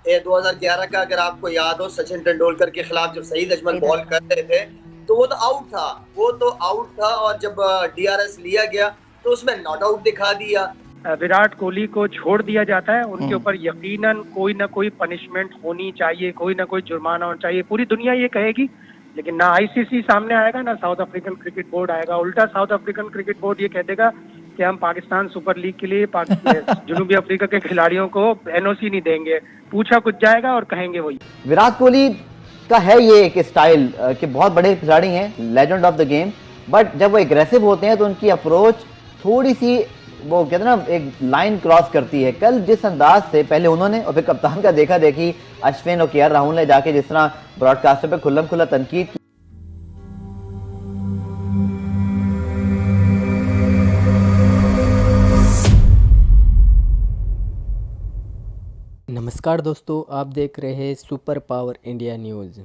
ये 2011 का अगर आपको याद हो, सचिन तेंदुलकर के खिलाफ जब सईद अजमल बॉल कर रहे थे तो वो तो आउट था और जब डीआरएस लिया गया तो उसमें नॉट आउट दिखा दिया। विराट कोहली को छोड़ दिया जाता है, उनके ऊपर यकीनन कोई ना कोई पनिशमेंट होनी चाहिए, कोई ना कोई जुर्माना होना चाहिए। पूरी दुनिया ये कहेगी, लेकिन ना आईसीसी सामने आएगा ना साउथ अफ्रीकन क्रिकेट बोर्ड आएगा। उल्टा साउथ अफ्रीकन क्रिकेट बोर्ड ये कह देगा कि हम पाकिस्तान सुपर लीग के लिए जनूबी अफ्रीका के खिलाड़ियों को एनओसी नहीं देंगे। पूछा कुछ जाएगा और कहेंगे वही। विराट कोहली का है ये एक स्टाइल कि बहुत बड़े खिलाड़ी हैं, legend of the game, but जब वो एग्रेसिव होते हैं तो उनकी अप्रोच थोड़ी सी वो कहते हैं ना एक लाइन क्रॉस करती है। कल जिस अंदाज से पहले उन्होंने और फिर कप्तान का देखा देखी अश्विन और केएल राहुल ने जाके जिस तरह ब्रॉडकास्टर पे खुल्लम खुल्ला तनकीद की। नमस्कार दोस्तों, आप देख रहे हैं सुपर पावर इंडिया न्यूज़।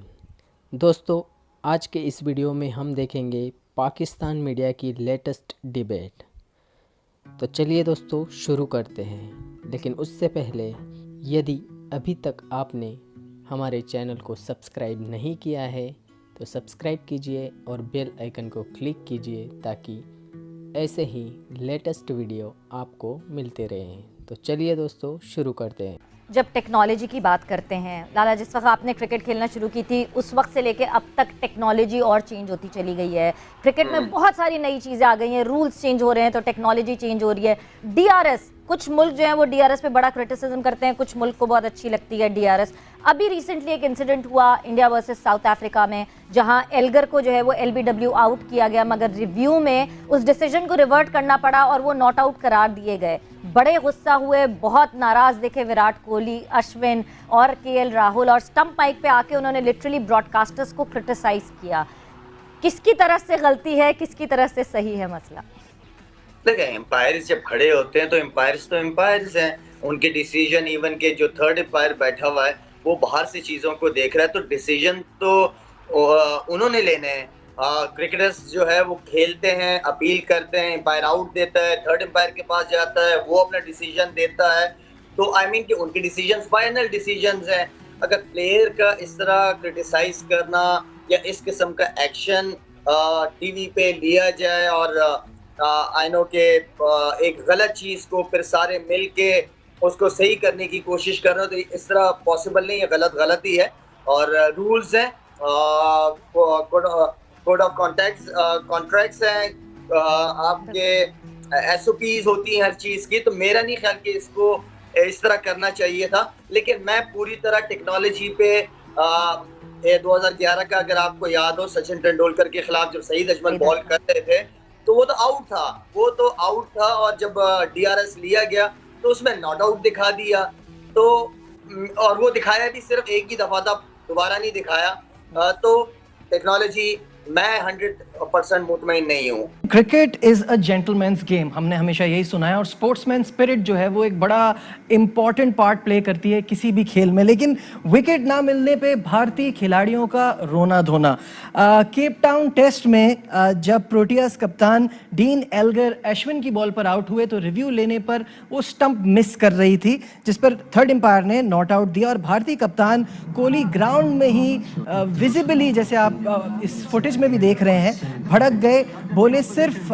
दोस्तों, आज के इस वीडियो में हम देखेंगे पाकिस्तान मीडिया की लेटेस्ट डिबेट। तो चलिए दोस्तों शुरू करते हैं, लेकिन उससे पहले यदि अभी तक आपने हमारे चैनल को सब्सक्राइब नहीं किया है तो सब्सक्राइब कीजिए और बेल आइकन को क्लिक कीजिए ताकि ऐसे ही लेटेस्ट वीडियो आपको मिलते रहें। तो चलिए दोस्तों शुरू करते हैं। जब टेक्नोलॉजी की बात करते हैं लाला, जिस वक्त आपने क्रिकेट खेलना शुरू की थी उस वक्त से लेके अब तक टेक्नोलॉजी और चेंज होती चली गई है। क्रिकेट में बहुत सारी नई चीज़ें आ गई हैं, रूल्स चेंज हो रहे हैं तो टेक्नोलॉजी चेंज हो रही है। डीआरएस, कुछ मुल्क जो हैं वो डीआरएस पे बड़ा क्रिटिसिज्म करते हैं, कुछ मुल्क को बहुत अच्छी लगती है डीआरएस। अभी रिसेंटली एक इंसिडेंट हुआ इंडिया वर्सेस साउथ अफ्रीका में, जहां एल्गर को जो है वो एलबीडब्ल्यू आउट किया गया, मगर रिव्यू में उस डिसीजन को रिवर्ट करना पड़ा और वो नॉट आउट करार दिए गए। बड़े गुस्सा हुए, बहुत नाराज दिखे विराट कोहली, अश्विन और केएल राहुल, और स्टंप माइक पे आके उन्होंने लिटरली ब्रॉडकास्टर्स को क्रिटिसाइज किया। किसकी तरफ से गलती है, किसकी तरफ से सही है मसला? देखिए, एम्पायर्स जब खड़े होते हैं तो एम्पायर्स हैं। उनके डिसीजन, इवन के जो थर्ड एम्पायर बैठा हुआ है वो बाहर से चीज़ों को देख रहा है, तो डिसीजन तो उन्होंने लेने हैं। क्रिकेटर्स जो है वो खेलते हैं, अपील करते हैं, एम्पायर आउट देता है, थर्ड एम्पायर के पास जाता है, वो अपना डिसीजन देता है। तो आई मीन कि उनके डिसीजन फाइनल डिसीजन हैं। अगर प्लेयर का इस तरह क्रिटिसाइज करना या इस किस्म का एक्शन टीवी पे लिया जाए और आई नो के एक गलत चीज़ को फिर सारे मिल के उसको सही करने की कोशिश कर रहे हो, तो इस तरह पॉसिबल नहीं है। गलती है और रूल्स हैं, कोड ऑफ कॉन्ट्रैक्ट्स हैं, आपके एसओपीज होती हैं हर चीज़ की। तो मेरा नहीं ख्याल कि इसको इस तरह करना चाहिए था। लेकिन मैं पूरी तरह टेक्नोलॉजी पे 2011 का अगर आपको याद हो, सचिन तेंदुलकर के खिलाफ जब सईद अजमल बॉल कर रहे थे तो वो तो आउट था और जब डीआरएस लिया गया तो उसमें नॉट आउट दिखा दिया। तो और वो दिखाया भी सिर्फ एक ही दफा था, दोबारा नहीं दिखाया। तो टेक्नोलॉजी मैं 100% मुतमईन नहीं हूँ। Cricket is a gentleman's game, हमने हमेशा यही सुना है, और स्पोर्ट्समैन स्पिरिट जो है वो एक बड़ा इंपॉर्टेंट पार्ट प्ले करती है किसी भी खेल में। लेकिन विकेट ना मिलने पे भारतीय खिलाड़ियों का रोना धोना। केप टाउन टेस्ट में जब प्रोटियास कप्तान डीन एल्गर अश्विन की बॉल पर आउट हुए तो रिव्यू लेने पर वो स्टंप मिस कर रही थी, जिस पर थर्ड एम्पायर ने नॉट आउट दिया और भारतीय कप्तान कोहली ग्राउंड में ही विजिबली, जैसे आप इस फुटेज में भी देख रहे हैं, भड़क गए, बोले सिर्फ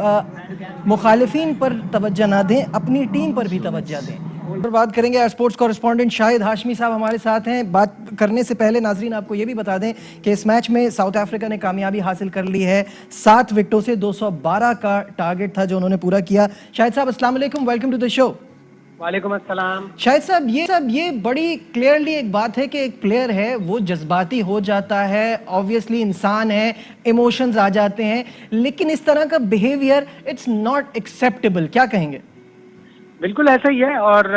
मुखालिफिन पर तवज्जो ना दें, अपनी टीम पर भी तवज्जो दें। और बात करेंगे, स्पोर्ट्स कॉरेस्पॉन्डेंट शाहिद हाशमी साहब हमारे साथ हैं। बात करने से पहले नाजरीन आपको ये भी बता दें कि इस मैच में साउथ अफ्रीका ने कामयाबी हासिल कर ली है। 7 विकेटों से 212 का टारगेट था जो उन्होंने पूरा किया। शाहिद साहब अस्सलाम वालेकुम, वेलकम टू द शो। वालेकुम अस्सलाम। शाहिद साहब ये बड़ी क्लियरली एक बात है कि एक प्लेयर है वो जज्बाती हो जाता है, ऑब्वियसली इंसान है, इमोशंस आ जाते हैं, लेकिन इस तरह का बिहेवियर इट्स नॉट एक्सेप्टेबल। क्या कहेंगे? बिल्कुल ऐसा ही है। और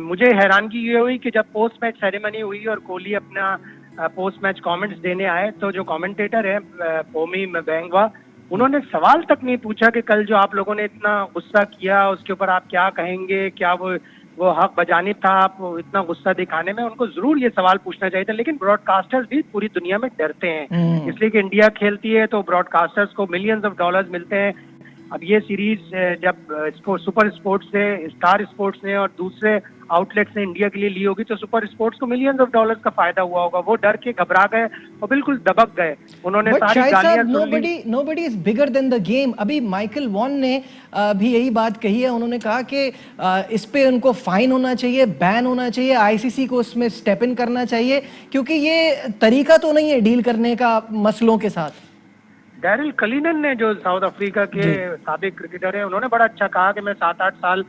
मुझे हैरानगी ये हुई कि जब पोस्ट मैच सेरेमनी हुई और कोहली अपना पोस्ट मैच कमेंट्स देने आए तो जो कमेंटेटर है पोमी बेंगवा, उन्होंने सवाल तक नहीं पूछा कि कल जो आप लोगों ने इतना गुस्सा किया उसके ऊपर आप क्या कहेंगे, क्या वो हक बजानिब था आप इतना गुस्सा दिखाने में। उनको जरूर ये सवाल पूछना चाहिए था। लेकिन ब्रॉडकास्टर्स भी पूरी दुनिया में डरते हैं, इसलिए कि इंडिया खेलती है तो ब्रॉडकास्टर्स को मिलियंस ऑफ डॉलर्स मिलते हैं। अब ये सीरीज जब सुपर स्पोर्ट्स ने, स्टार स्पोर्ट्स ने और दूसरे आउटलेट्स ने इंडिया के लिए ली होगी तो सुपर स्पोर्ट्स को मिलियंस ऑफ डॉलर्स का फायदा हुआ होगा। वो डर के घबरा गए और बिल्कुल दबक गए। उन्होंने सारी गालियां सुन ली। Nobody is bigger than the game. अभी माइकल वॉन ने भी यही बात कही है। उन्होंने कहा कि इस पे उनको फाइन होना चाहिए, बैन होना चाहिए, आईसीसी को उसमें स्टेप इन करना चाहिए, क्योंकि ये तरीका तो नहीं है डील करने का मसलों के साथ। डैरिल कलिनन ने, जो साउथ अफ्रीका के साबिक क्रिकेटर है, उन्होंने बड़ा अच्छा कहा कि मैं 7-8 साल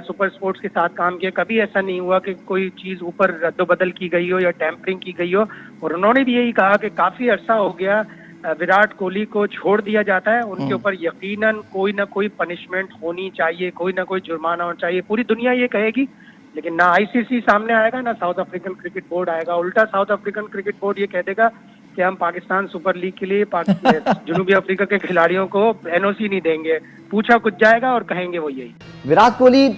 सुपर स्पोर्ट्स के साथ काम किया, कभी ऐसा नहीं हुआ कि कोई चीज ऊपर रद्दोबदल की गई हो या टैंपरिंग की गई हो। और उन्होंने भी यही कहा कि काफी अरसा हो गया विराट कोहली को छोड़ दिया जाता है, उनके ऊपर यकीनन कोई ना कोई पनिशमेंट होनी चाहिए, कोई ना कोई जुर्माना होना चाहिए। पूरी दुनिया ये कहेगी, लेकिन ना आईसीसी सामने आएगा ना साउथ अफ्रीकन क्रिकेट बोर्ड आएगा। उल्टा साउथ अफ्रीकन क्रिकेट बोर्ड ये कह देगा कि हम पाकिस्तान सुपर लीग के लिए जनूबी अफ्रीका के खिलाड़ियों को एनओसी नहीं देंगे। पूछा कुछ जाएगा और कहेंगे वो यही। विराट कोहली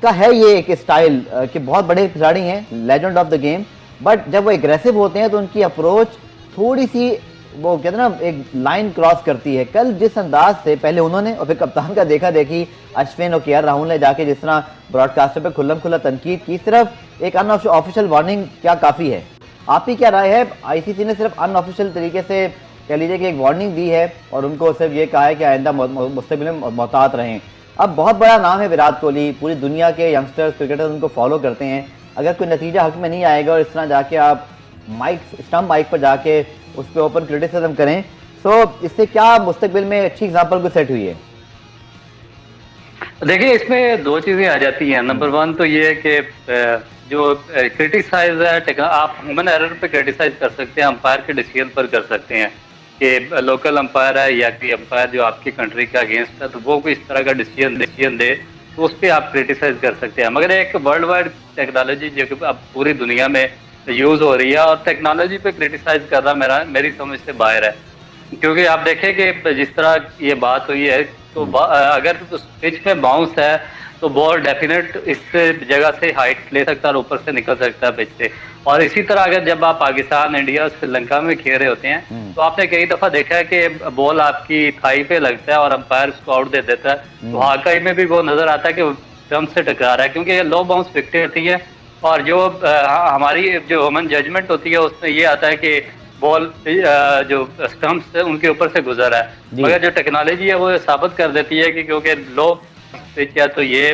का है ये एक स्टाइल कि बहुत बड़े खिलाड़ी हैं, legend of the game, but जब वो एग्रेसिव होते हैं तो उनकी अप्रोच थोड़ी सी, वो कहते हैं ना, एक लाइन क्रॉस करती है। कल जिस अंदाज से पहले उन्होंने और फिर कप्तान का देखा देखी अश्विन और केएल राहुल ने जाके जिस तरह ब्रॉडकास्टर पे खुल्लम खुल्ला तनकीद की, सिर्फ एक अनऑफिशियल वार्निंग क्या काफ़ी है? आपकी क्या राय है? आईसीसी ने सिर्फ अनऑफिशियल तरीके से कह लीजिए कि एक वार्निंग दी है और उनको सिर्फ ये कहा है कि आइंदा मुस्तकबिल में मोहतात रहें। अब बहुत बड़ा नाम है विराट कोहली, पूरी दुनिया के यंगस्टर्स क्रिकेटर्स उनको फॉलो करते हैं। अगर कोई नतीजा हक में नहीं आएगा और इस तरह जाके आप स्टंप माइक पर जाके उस पर ओपन क्रिटिसिज्म करें, तो इससे क्या मुस्तकबिल में अच्छी एग्जाम्पल को सेट हुई है? देखिए, इसमें दो चीजें आ जाती हैं। नंबर वन तो ये है कि जो क्रिटिसाइज है, आप ह्यूमन एरर पे क्रिटिसाइज कर सकते हैं, अंपायर के डिसीजन पर कर सकते हैं कि लोकल अंपायर है या कोई अंपायर जो आपकी कंट्री के अगेंस्ट है, तो वो कोई इस तरह का डिसीजन दे तो उस पर आप क्रिटिसाइज कर सकते हैं। मगर एक वर्ल्ड वाइड टेक्नोलॉजी जो कि अब पूरी दुनिया में यूज हो रही है, और टेक्नोलॉजी पे क्रिटिसाइज करना मेरी समझ से बाहर है। क्योंकि आप देखें कि जिस तरह ये बात हुई है, तो अगर पिच में बाउंस है तो बॉल डेफिनेट इस जगह से हाइट ले सकता है और ऊपर से निकल सकता है पिच से। और इसी तरह अगर जब आप पाकिस्तान, इंडिया, श्रीलंका में खेल रहे होते हैं तो आपने कई दफा देखा है कि बॉल आपकी थाई पे लगता है और अंपायर उसको आउट दे देता है। तो हाकाई में भी वो नजर आता है कि स्टंप से टकरा रहा है, क्योंकि लो बाउंस विकेटें होती है और जो हमारी जो ह्यूमन जजमेंट होती है उसमें ये आता है कि बॉल जो स्टंप्स है उनके ऊपर से गुजरा है। मगर जो टेक्नोलॉजी है वो साबित कर देती है कि क्योंकि लो पिच है तो ये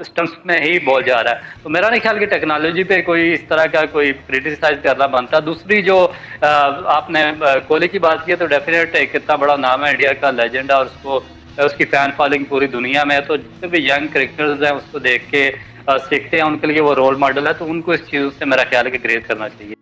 स्टंप्स में ही बॉल जा रहा है। तो मेरा नहीं ख्याल कि टेक्नोलॉजी पे कोई इस तरह का कोई क्रिटिसाइज करना बनता। दूसरी जो आपने कोहली की बात की है, तो डेफिनेट एक कितना बड़ा नाम है, इंडिया का लेजेंड है और उसकी फैन फॉलोइंग पूरी दुनिया में है। तो जितने भी यंग क्रिकेटर्स हैं उसको देख के सीखते हैं, उनके लिए वो रोल मॉडल है, तो उनको इस चीज़ से मेरा ख्याल है कि ग्रेज करना चाहिए।